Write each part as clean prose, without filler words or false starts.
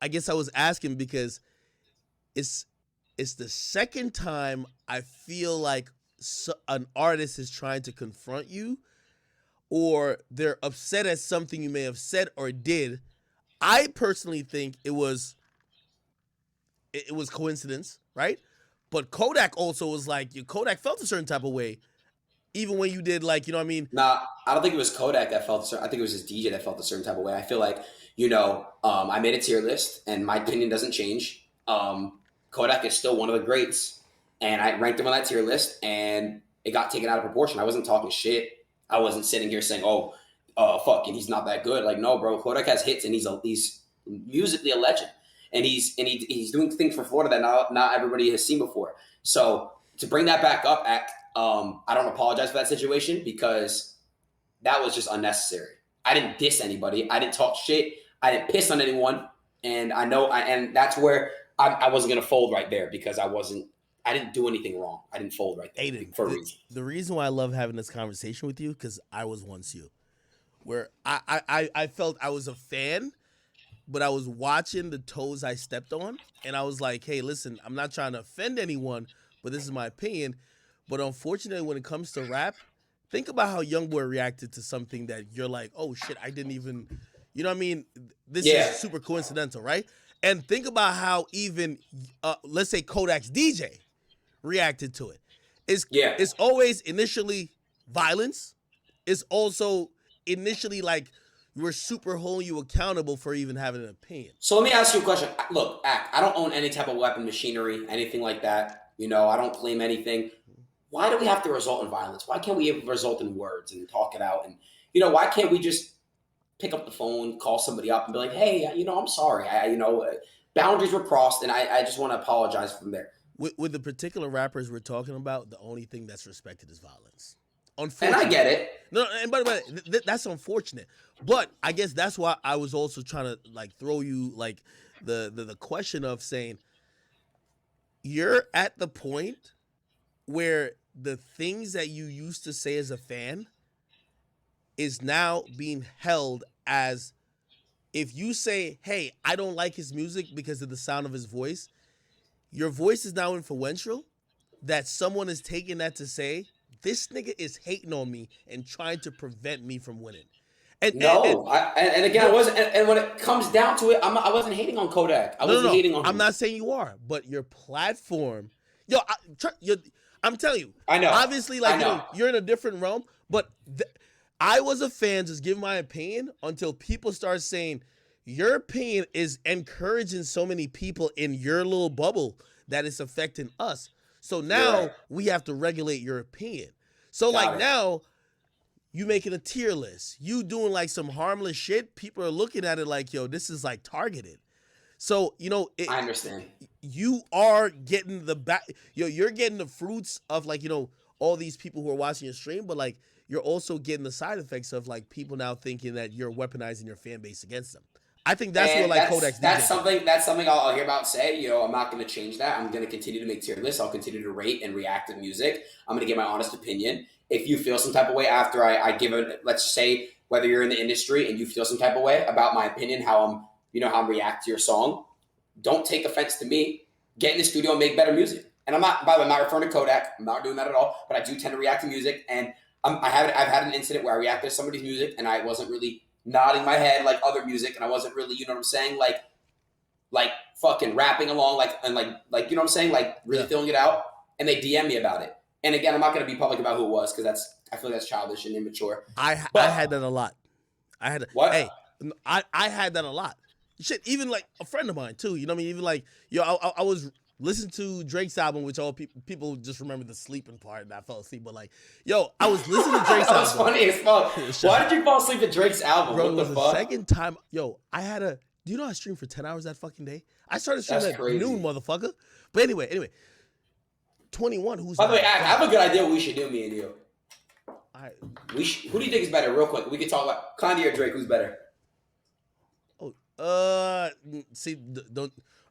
I guess I was asking because it's the second time I feel like an artist is trying to confront you, or they're upset at something you may have said or did. I personally think it was coincidence, right? But Kodak also was like, Kodak felt a certain type of way, even when you did, like, you know what I mean? Nah, I don't think it was Kodak that felt. I think it was his DJ that felt a certain type of way. I feel like I made a tier list, and my opinion doesn't change. Kodak is still one of the greats, and I ranked him on that tier list, and it got taken out of proportion. I wasn't talking shit. I wasn't sitting here saying, "Oh, fucking, he's not that good." Like, no, bro, Kodak has hits, and he's musically a legend, and he's doing things for Florida that not everybody has seen before. So to bring that back up, I don't apologize for that situation because that was just unnecessary. I didn't diss anybody. I didn't talk shit. I didn't piss on anyone, and and that's where I wasn't gonna fold right there because I didn't do anything wrong. I didn't fold right there Aiden, for a reason. the reason why I love having this conversation with you, because I was once you, where I felt I was a fan, but I was watching the toes I stepped on, and I was like, hey, listen, I'm not trying to offend anyone, but this is my opinion. But unfortunately, when it comes to rap, think about how YoungBoy reacted to something that you're like, oh shit, I didn't even, you know what I mean? This is super coincidental, right? And think about how even, let's say Kodak's DJ reacted to it. It's always initially violence. It's also initially like we're super holding you accountable for even having an opinion. So let me ask you a question. Look, I don't own any type of weapon machinery, anything like that. I don't claim anything. Why do we have to result in violence? Why can't we result in words and talk it out? And, why can't we just pick up the phone, call somebody up and be like, hey, I'm sorry. Boundaries were crossed and I just want to apologize from there. With the particular rappers we're talking about, the only thing that's respected is violence. And I get it. No, and by the way, that's unfortunate. But I guess that's why I was also trying to like throw you like the question of saying you're at the point where the things that you used to say as a fan is now being held as, if you say, hey, I don't like his music because of the sound of his voice, your voice is now influential, that someone is taking that to say, this nigga is hating on me and trying to prevent me from winning. And again, I wasn't. And when it comes down to it, I wasn't hating on Kodak. I wasn't hating on him. I'm not saying you are, but your platform, I'm telling you. I know. Obviously, like you're in a different realm, but I was a fan, just giving my opinion until people start saying your opinion is encouraging so many people in your little bubble that it's affecting us. So now we have to regulate your opinion. So now you making a tier list, you doing like some harmless shit. People are looking at it like, yo, this is like targeted. So, I understand. You are getting you're getting the fruits of like, all these people who are watching your stream, but like you're also getting the side effects of like people now thinking that you're weaponizing your fan base against them. I think that's what like Kodak's that's something I'll hear about say, I'm not going to change that. I'm going to continue to make tier lists. I'll continue to rate and react to music. I'm going to give my honest opinion. If you feel some type of way after I give it, let's say whether you're in the industry and you feel some type of way about my opinion, how I'm react to your song, don't take offense to me. Get in the studio and make better music. And I'm not, by the way, I'm not referring to Kodak. I'm not doing that at all, but I do tend to react to music. And I've had an incident where I reacted to somebody's music and I wasn't really nodding my head like other music, and I wasn't really, you know what I'm saying, like fucking rapping along, like you know what I'm saying, like really feeling it out, and they DM me about it. And again, I'm not going to be public about who it was because I feel like that's childish and immature. I had that a lot. What? Hey, I had that a lot. Shit, even like a friend of mine too. You know what I mean? Even like, I was listening to Drake's album, which all people just remember the sleeping part, and I fell asleep. But like, I was listening to Drake's album. That was funny as fuck. Why did you fall asleep to Drake's album? Bro, what the fuck? The second time, I had do you know I streamed for 10 hours that fucking day? I started streaming at noon, motherfucker. But anyway, 21, who's... By the way, I have a good idea what we should do, me and you. Who do you think is better, real quick? We can talk about Kanye or Drake, who's better?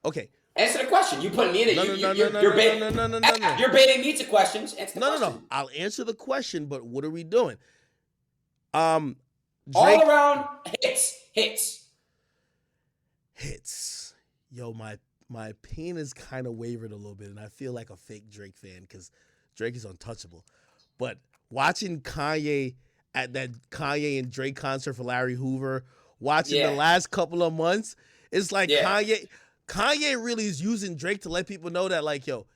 Okay. Answer the question. You put me in it. You're baiting me to questions. Answer the question. No. I'll answer the question, but what are we doing? Drake, all around hits. Yo, my opinion is kind of wavered a little bit, and I feel like a fake Drake fan because Drake is untouchable. But watching Kanye at that Kanye and Drake concert for Larry Hoover, watching the Yeah, last couple of months, it's like yeah. Kanye really is using Drake to let people know that, like, yo,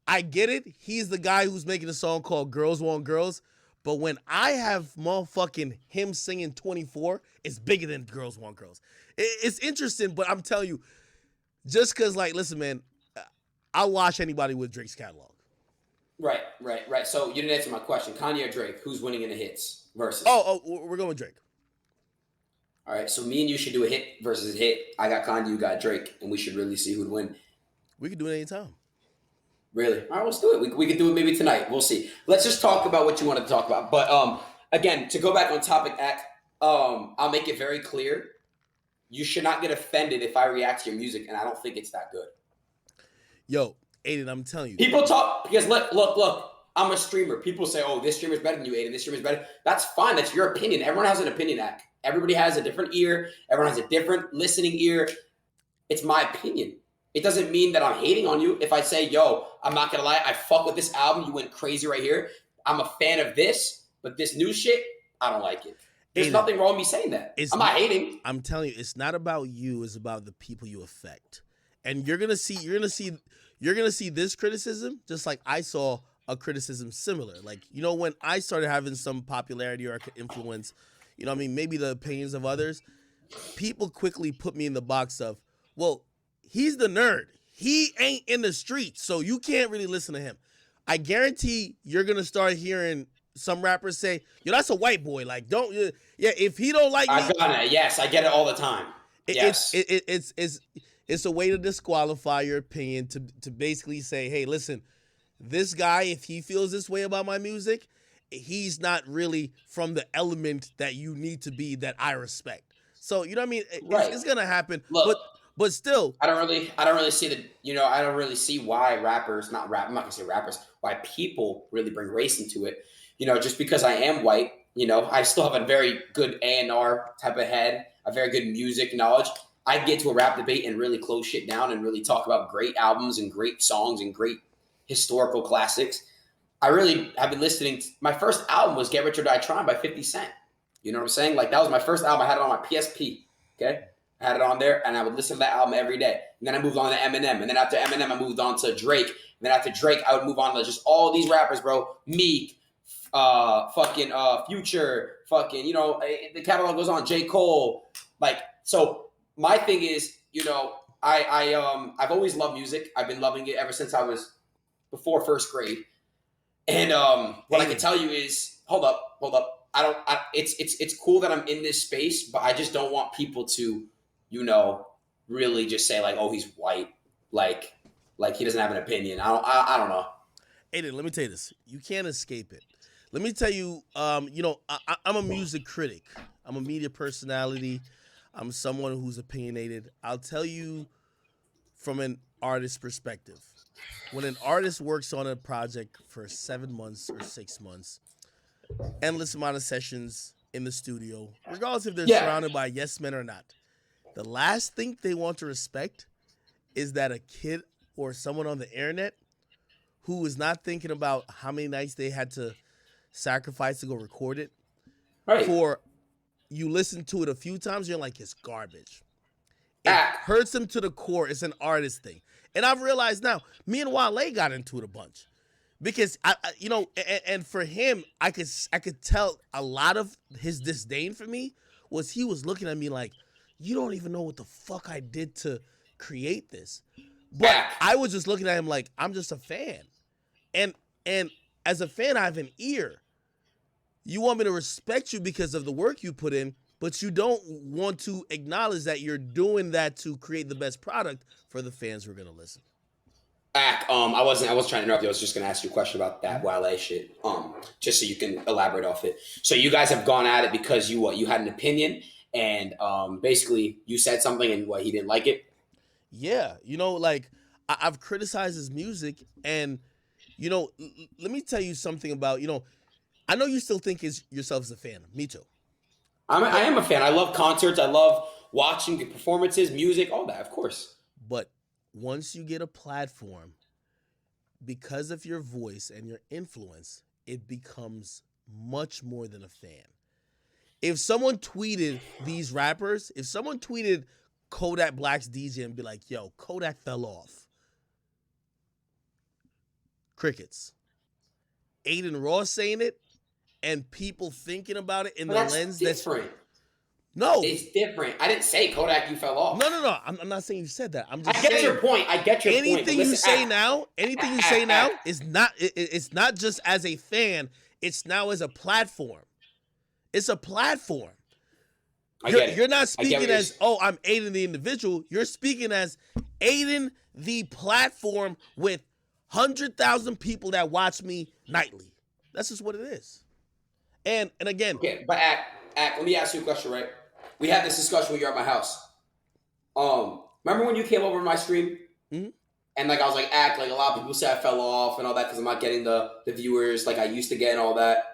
I get it. He's the guy who's making a song called Girls Want Girls. But when I have motherfucking him singing 24, it's bigger than Girls Want Girls. It's interesting, but I'm telling you, just because, like, listen, man, I'll watch anybody with Drake's catalog. Right. So you didn't answer my question. Kanye or Drake? Who's winning in the hits versus? We're going with Drake. All right. So me and you should do a hit versus a hit. I got Kanye, you got Drake, and we should really see who'd win. We could do it anytime. Really? All right, let's do it. We could do it maybe tonight. We'll see. Let's just talk about what you wanted to talk about. But again, to go back on topic, I'll make it very clear. You should not get offended if I react to your music, and I don't think it's that good. Yo, Aiden, I'm telling you. People talk because look. I'm a streamer. People say, "Oh, this streamer's better than you, Aiden. This streamer's better." That's fine. That's your opinion. Everyone has an opinion, Ak. Everybody has a different ear. Everyone has a different listening ear. It's my opinion. It doesn't mean that I'm hating on you. If I say, yo, I'm not going to lie, I fuck with this album. You went crazy right here. I'm a fan of this, but this new shit, I don't like it. There's nothing wrong with me saying that. I'm not hating. I'm telling you, it's not about you. It's about the people you affect. And you're going to see this criticism just like I saw a criticism similar. Like, you know, when I started having some popularity or I could influence, you know what I mean, maybe the opinions of others, people quickly put me in the box of, well, he's the nerd. He ain't in the streets, so you can't really listen to him. I guarantee you're going to start hearing some rappers say, yo, that's a white boy. Like, don't, yeah, if he don't like me. I got it. Yes, I get it all the time. Yes. It's a way to disqualify your opinion, to basically say, hey, listen, this guy, if he feels this way about my music, he's not really from the element that you need to be that I respect. So, you know what I mean? It's going to happen. Look, but still, I don't really see I don't really see why I'm not gonna say rappers, why people really bring race into it. You know, just because I am white, you know, I still have a very good A&R type of head, a very good music knowledge. I get to a rap debate and really close shit down and really talk about great albums and great songs and great historical classics. I really have been listening. My first album was Get Rich or Die Trying by 50 Cent. You know what I'm saying? Like, that was my first album. I had it on my PSP. Okay. I had it on there, and I would listen to that album every day. And then I moved on to Eminem. And then after Eminem, I moved on to Drake. And then after Drake, I would move on to just all these rappers, bro. Meek, Future, you know, the catalog goes on. J. Cole. Like, so my thing is, you know, I've always loved music. I've been loving it ever since I was before first grade. And what I can tell you is, hold up. It's cool that I'm in this space, but I just don't want people to, you know, really just say like, oh, he's white, like he doesn't have an opinion. I don't know. Aiden, let me tell you this: you can't escape it. Let me tell you, you know, I'm a music critic. I'm a media personality. I'm someone who's opinionated. I'll tell you from an artist perspective. When an artist works on a project for 7 months or 6 months, endless amount of sessions in the studio, regardless if they're surrounded by yes men or not, the last thing they want to respect is that a kid or someone on the internet who is not thinking about how many nights they had to sacrifice to go record it, for you listen to it a few times, you're like, it's garbage. It hurts them to the core. It's an artist thing. And I've realized now, me and Wale got into it a bunch. Because you know, and for him, I could tell a lot of his disdain for me was he was looking at me like, you don't even know what the fuck I did to create this. But I was just looking at him like, I'm just a fan. And as a fan, I have an ear. You want me to respect you because of the work you put in, but you don't want to acknowledge that you're doing that to create the best product for the fans who are going to listen. I wasn't trying to interrupt you. I was just going to ask you a question about that Wale shit. Just so you can elaborate off it. So you guys have gone at it because you had an opinion and basically you said something and he didn't like it. Yeah, you know, like I've criticized his music, and you know, let me tell you something about, you know, I know you still think yourself as a fan. Me too. I am a fan. I love concerts. I love watching the performances, music, all that, of course. But once you get a platform, because of your voice and your influence, it becomes much more than a fan. If someone tweeted these rappers, if someone tweeted Kodak Black's DJ and be like, yo, Kodak fell off. Crickets. Adin Ross saying it and people thinking about it in the lens different. No. It's different. I didn't say Kodak, you fell off. No. I'm not saying you said that. I'm just I saying. get your point. Anything you say now is not, it's not just as a fan, it's now as a platform. It's a platform. You're not speaking as, oh, I'm Adin the individual. You're speaking as Adin the platform with 100,000 people that watch me nightly. That's just what it is. And again. Okay, but Act, let me ask you a question, right? We had this discussion when you were at my house. Remember when you came over my stream? Mm-hmm. And like I was like, Act, like a lot of people say I fell off and all that because I'm not getting the viewers like I used to get and all that.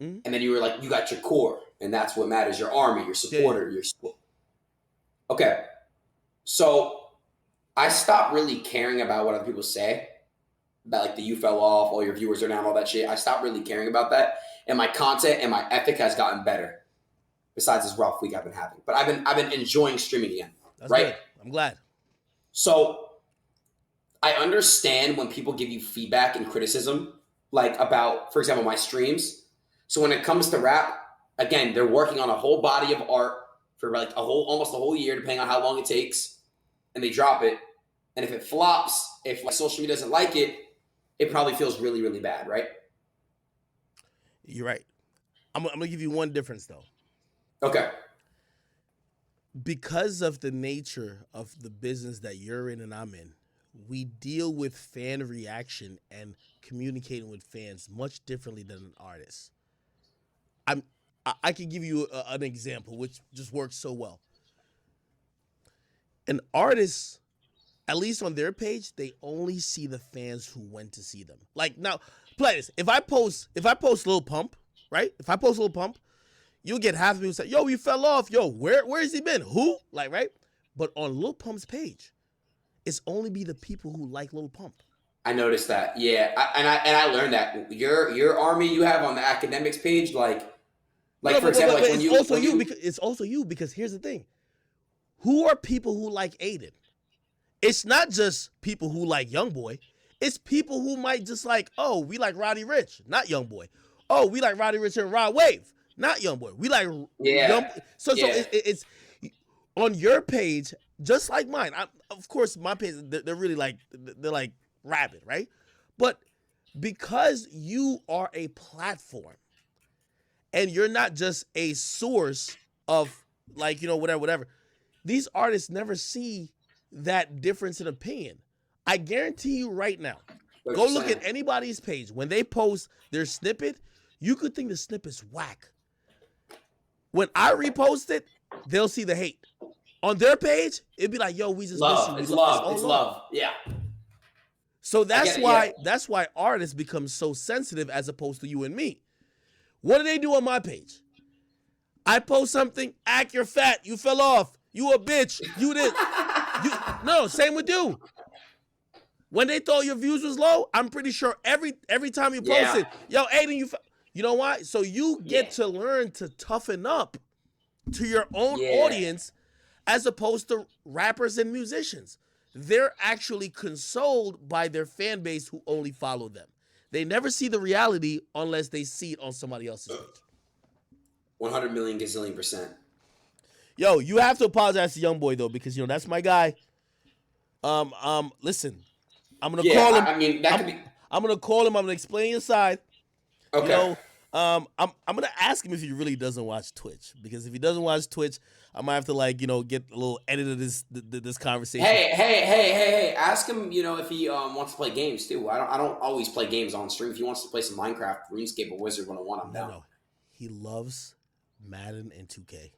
Mm-hmm. And then you were like, you got your core, and that's what matters. Your army, your supporter, your support. Okay. So I stopped really caring about what other people say. About like the you fell off, all your viewers are down, all that shit. I stopped really caring about that. And my content and my ethic has gotten better. Besides this rough week I've been having. But I've been enjoying streaming again. That's right? Good. I'm glad. So I understand when people give you feedback and criticism, like about, for example, my streams. So when it comes to rap, again, they're working on a whole body of art for like almost a whole year, depending on how long it takes, and they drop it. And if it flops, if like social media doesn't like it, it probably feels really, really bad, right? You're right. I'm gonna give you one difference though. Okay. Because of the nature of the business that you're in and I'm in, we deal with fan reaction and communicating with fans much differently than an artist. I can give you an example which just works so well. An artist, at least on their page, they only see the fans who went to see them. Like now, play this. If I post Lil Pump, right? If I post Lil Pump, you'll get half of people say, yo, he fell off. Yo, where has he been? Who? Like, right? But on Lil Pump's page, it's only be the people who like Lil Pump. I noticed that. Yeah. I learned that. Your army you have on the Akademiks page, for example, like when you... It's also you because here's the thing. Who are people who like Adin? It's not just people who like Youngboy. It's people who might just like, oh, we like Roddy Ricch, not Youngboy. Oh, we like Roddy Ricch and Rod Wave, not Youngboy. We like So it's on your page, just like mine. Of course, my page, they're really like, they're like rabid, right? But because you are a platform and you're not just a source of like, whatever. These artists never see that difference in opinion. I guarantee you right now, go look at anybody's page. When they post their snippet, you could think the snippet's whack. When I repost it, they'll see the hate. On their page, it'd be like, yo, we just love. miss you. It's love. It's love. Yeah. So that's why artists become so sensitive as opposed to you and me. What do they do on my page? I post something, Act, you're fat, you fell off, you a bitch, you this. No, same with you. When they thought your views was low, I'm pretty sure every time you post it, yo, Adin, you know why? So you get to learn to toughen up to your own audience as opposed to rappers and musicians. They're actually consoled by their fan base who only follow them. They never see the reality unless they see it on somebody else's page. 100 million gazillion %. Yo, you have to apologize to Youngboy though, because that's my guy. Listen, I'm gonna call him. I mean, that could be. I'm gonna call him. I'm gonna explain your side. Okay. I'm gonna ask him if he really doesn't watch Twitch, because if he doesn't watch Twitch, I might have to get a little edit of this conversation. Hey! Ask him, if he wants to play games too. I don't always play games on stream. If he wants to play some Minecraft, RuneScape, or Wizard 101, I'm down. No, he loves Madden and 2K.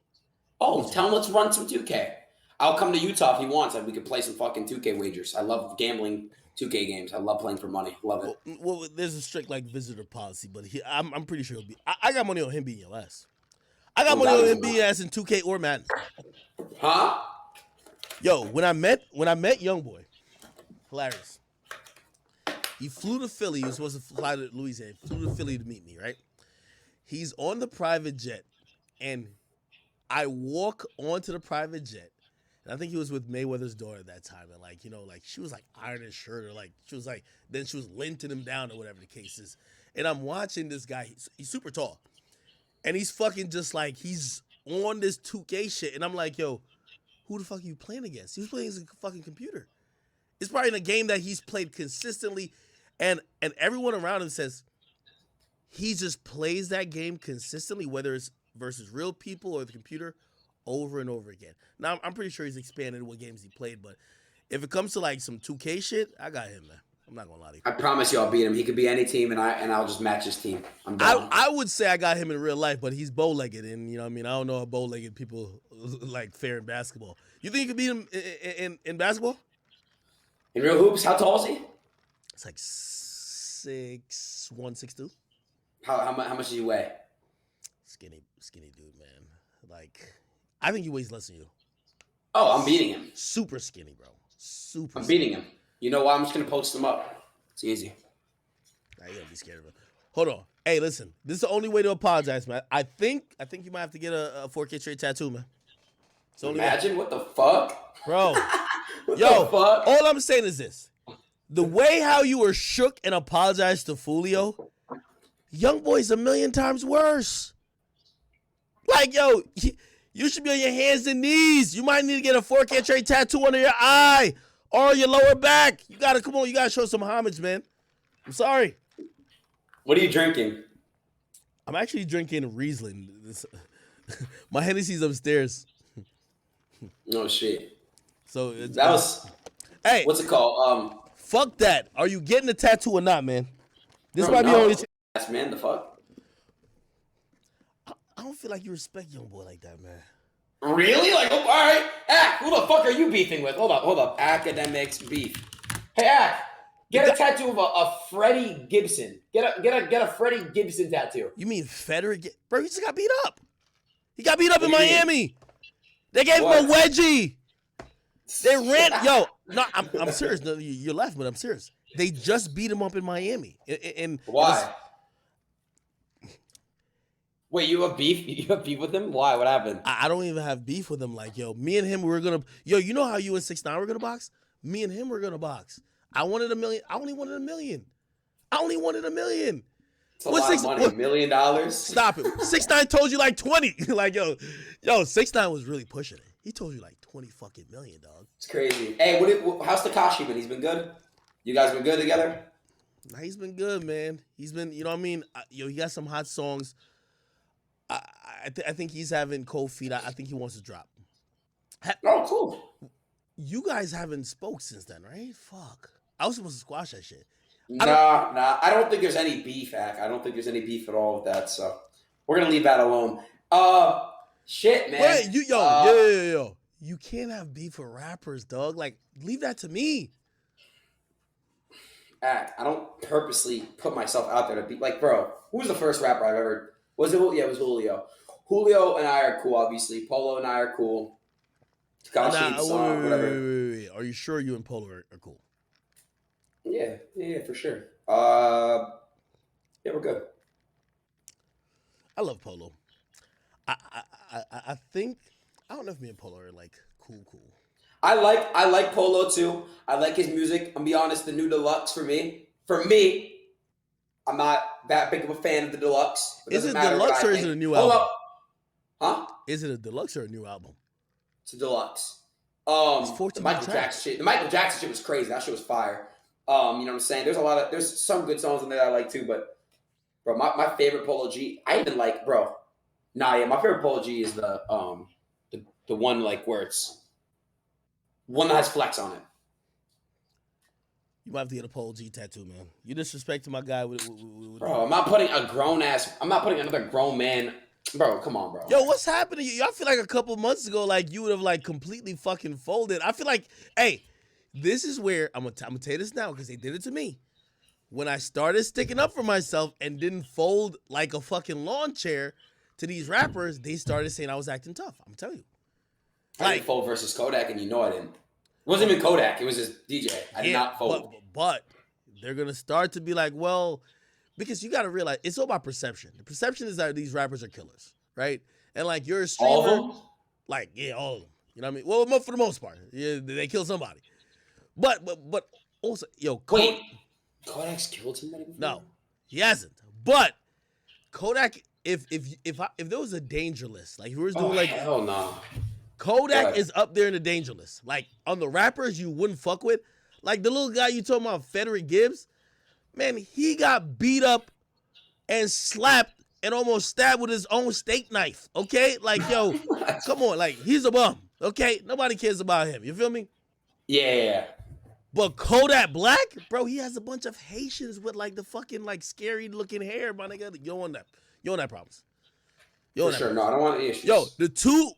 Oh, tell him let's run some 2K. I'll come to Utah if he wants, and we can play some fucking 2K wagers. I love gambling 2K games. I love playing for money. Love it. Well, there's a strict visitor policy, but I'm pretty sure he'll be. I got money on him being your ass. I got money on him being your ass in 2K or Madden. Huh? Yo, when I met YoungBoy, hilarious. He flew to Philly. He was supposed to fly to Louisiana. He flew to Philly to meet me, right? He's on the private jet, and I walk onto the private jet, and I think he was with Mayweather's daughter at that time, and like, you know, like she was like ironing his shirt, or like she was like, then she was linting him down, or whatever the case is. And I'm watching this guy. He's super tall, and he's fucking just like he's on this 2K shit, and I'm like, yo, who the fuck are you playing against? He was playing against a fucking computer. It's probably in a game that he's played consistently, and everyone around him says he just plays that game consistently, whether it's versus real people or the computer, over and over again. Now, I'm pretty sure he's expanded what games he played, but if it comes to like some 2K shit, I got him, man. I'm not gonna lie to you. I promise you I'll beat him. He could be any team, and I'll just match his team. I'm down. I would say I got him in real life, but he's bow-legged, and you know what I mean? I don't know how bow-legged people like fare in basketball. You think you could beat him in basketball? In real hoops, how tall is he? It's like 6'1", 6'2". How much does he weigh? Skinny dude, man. Like, I think he weighs less than you. Oh, I'm beating him. Super skinny, bro. I'm beating him. You know why? I'm just gonna post him up. It's easy. Nah, you gotta be scared of him. Hold on. Hey, listen. This is the only way to apologize, man. I think you might have to get a 4K straight tattoo, man. Imagine what the fuck, bro. what Yo, the fuck? All I'm saying is this: the way how you were shook and apologized to Fulio, YoungBoy's a million times worse. Like, yo, you should be on your hands and knees. You might need to get a 4K straight tattoo under your eye or your lower back. You gotta come on. You gotta show some homage, man. I'm sorry. What are you drinking? I'm actually drinking Riesling. My Hennessy's upstairs. Oh shit. So that was. Hey, what's it called? Fuck that. Are you getting a tattoo or not, man? This bro, might be only. Yes, man. The fuck. I don't feel like you respect YoungBoy like that, man. Really? Like, oh, all right. Ack, who the fuck are you beefing with? Hold up. Academics beef. Hey, Ack. Get a tattoo of a Freddie Gibson. Get a Freddie Gibson tattoo. You mean FEDrick? Bro, he just got beat up. He got beat up in Miami. They gave him a wedgie. They ran. Yo, no, I'm serious. No, you're laughing, but I'm serious. They just beat him up in Miami. Why? Wait, you have beef? You have beef with him? Why? What happened? I don't even have beef with him. Like, yo, me and him, we're gonna. Yo, you know how you and 6ix9ine were gonna box? Me and him were gonna box. I wanted $1 million. I only wanted $1 million. It's a lot of money. $1 million? Stop it. 6ix9ine told you like 20. Like, yo, 6ix9ine was really pushing it. He told you like 20 fucking million, dog. It's crazy. Hey, how's Tekashi been? He's been good? You guys been good together? Nah, he's been good, man. He's been, you know what I mean? He got some hot songs. I think he's having cold feet. I think he wants to drop. Oh, cool. You guys haven't spoke since then, right? Fuck. I was supposed to squash that shit. Nah. I don't think there's any beef, Hack. I don't think there's any beef at all with that, so we're going to leave that alone. Shit, man. Wait, yo. You can't have beef with rappers, dog. Like, leave that to me. I don't purposely put myself out there to be like, bro, who's the first rapper I've ever... Was it? Yeah, it was Julio. Julio and I are cool, obviously. Polo and I are cool. Tekashi, whatever. Wait. Are you sure you and Polo are cool? Yeah, for sure. Yeah, we're good. I love Polo. I think I don't know if me and Polo are like cool. I like Polo too. I like his music. I'm gonna be honest, the new Deluxe for me, I'm not that big of a fan of the Deluxe. Is it Deluxe or is it a new album? album? Huh? Is it a Deluxe or a new album? It's a Deluxe. The Michael Jackson shit was crazy. That shit was fire. You know what I'm saying? There's some good songs in there I like too, but bro, my favorite Polo G, I even like, bro. My favorite Polo G is the one like where it's one that has flex on it. You might have to get a Polo G tattoo, man. You disrespecting my guy with bro, I'm not putting another grown man. Bro, come on, bro. Yo, what's happening to you? I feel like a couple months ago, like you would have like completely fucking folded. I feel like, hey, this is where I'm gonna tell you this now because they did it to me. When I started sticking up for myself and didn't fold like a fucking lawn chair to these rappers, they started saying I was acting tough. I'm telling you. I didn't vote versus Kodak, and you know I didn't. It wasn't even Kodak. It was just DJ. I did not vote. But they're going to start to be like, well, because you got to realize it's all about perception. The perception is that these rappers are killers, right? And like you're a streamer. All of them? Like, yeah, all of them. You know what I mean? Well, for the most part. Yeah, they kill somebody. But also, wait, Kodak's killed somebody before? No, he hasn't. But Kodak, if there was a danger list, like if we was doing hell no. Kodak is up there in the danger list. Like on the rappers you wouldn't fuck with, like the little guy you talking about, FEDrick Gibbs, man, he got beat up and slapped and almost stabbed with his own steak knife. Okay, like come on, like he's a bum. Okay, nobody cares about him. You feel me? Yeah. But Kodak Black, bro, he has a bunch of Haitians with like the fucking like scary looking hair, my nigga. You don't want that. You don't want that problems. For sure. No, I don't want any issues. The two